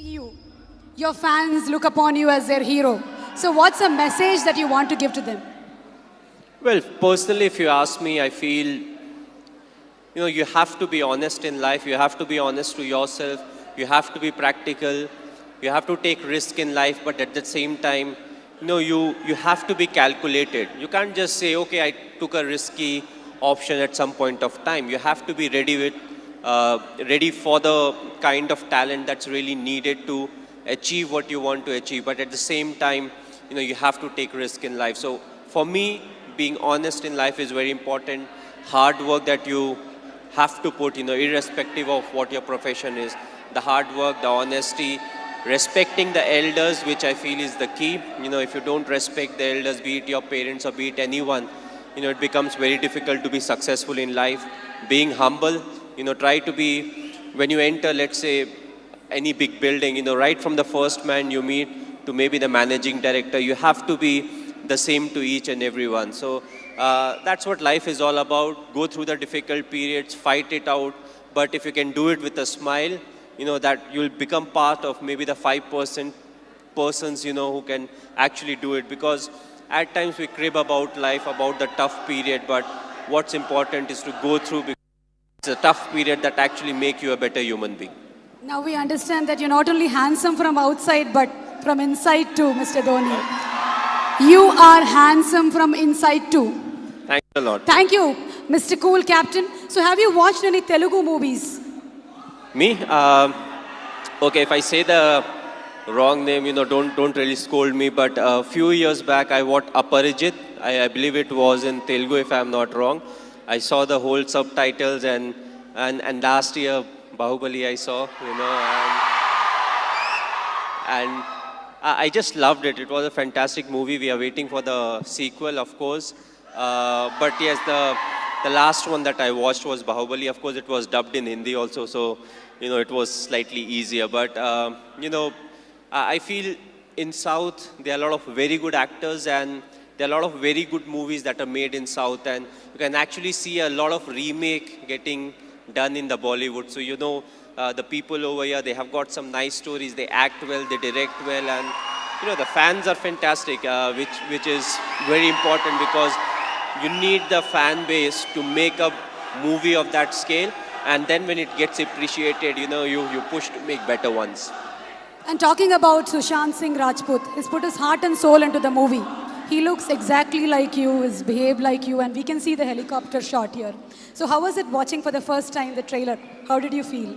see you. Your fans look upon you as their hero. So what's a message that you want to give to them? Well, personally, if you ask me, I feel, you have to be honest in life. You have to be honest to yourself. You have to be practical. You have to take risk in life, but at the same time, you have to be calculated. You can't just say, okay, I took a risky option at some point of time. You have to be ready for the kind of talent that's really needed to achieve what you want to achieve. But at the same time, you have to take risk in life. So for me, being honest in life is very important. Hard work that you have to put, irrespective of what your profession is. The hard work, the honesty, respecting the elders, which I feel is the key. If you don't respect the elders, be it your parents or be it anyone, it becomes very difficult to be successful in life. Being humble, try to be, when you enter, let's say, any big building, right from the first man you meet to maybe the managing director, you have to be the same to each and everyone. So that's what life is all about. Go through the difficult periods, fight it out. But if you can do it with a smile, that you'll become part of maybe the 5% persons, who can actually do it. Because at times we crib about life, about the tough period, but what's important is to go through, because it's a tough period that actually make you a better human being. Now we understand that you're not only handsome from outside, but from inside too, Mr. Dhoni. You are handsome from inside too. Thanks a lot. Thank you, Mr. Cool Captain. So have you watched any Telugu movies? Me? Okay, if I say the wrong name, don't really scold me. But a few years back, I watched Aparijit. I believe it was in Telugu, if I'm not wrong. I saw the whole subtitles, and last year, Bahubali I saw, and I just loved it. It was a fantastic movie. We are waiting for the sequel, of course. But yes, the last one that I watched was Bahubali. Of course, it was dubbed in Hindi also, so it was slightly easier. But I feel in South there are a lot of very good actors, and there are a lot of very good movies that are made in South, and you can actually see a lot of remake getting done in the Bollywood. So the people over here, they have got some nice stories. They act well, they direct well, and the fans are fantastic, which is very important, because you need the fan base to make a movie of that scale, and then when it gets appreciated, you push to make better ones. And talking about Sushant Singh Rajput, he's put his heart and soul into the movie. He looks exactly like you, he's behaved like you, and we can see the helicopter shot here. So how was it watching for the first time the trailer? How did you feel?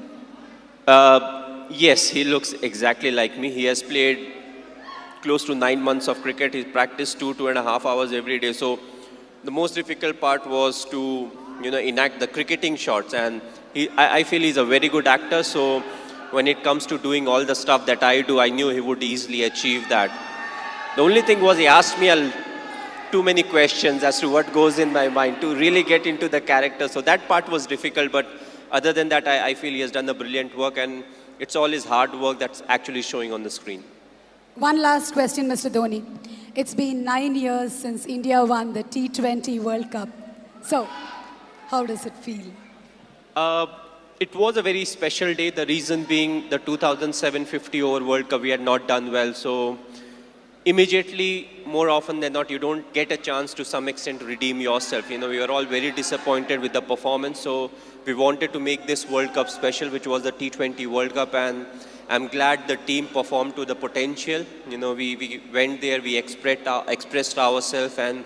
Yes, he looks exactly like me. He has played close to 9 months of cricket. He practiced 2.5 hours every day. So the most difficult part was to, enact the cricketing shots. And I feel he's a very good actor. So when it comes to doing all the stuff that I do, I knew he would easily achieve that. The only thing was, he asked me too many questions as to what goes in my mind to really get into the character. So that part was difficult. But other than that, I feel he has done a brilliant work, and it's all his hard work that's actually showing on the screen. One last question, Mr. Dhoni. It's been 9 years since India won the T20 World Cup. So, how does it feel? It was a very special day. The reason being the 2007 50-over World Cup, we had not done well. So, immediately, more often than not, you don't get a chance to some extent to redeem yourself. We were all very disappointed with the performance. So, we wanted to make this World Cup special, which was the T20 World Cup, and I'm glad the team performed to the potential. We went there, we expressed ourselves, and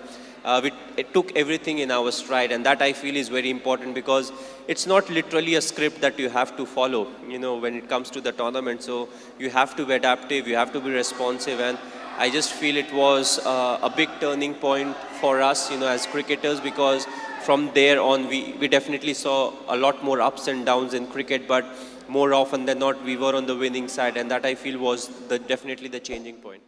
it took everything in our stride, and that I feel is very important, because it's not literally a script that you have to follow, when it comes to the tournament. So you have to be adaptive, you have to be responsive, and I just feel it was a big turning point for us, as cricketers, because from there on, we definitely saw a lot more ups and downs in cricket, but more often than not, we were on the winning side, and that I feel was definitely the changing point.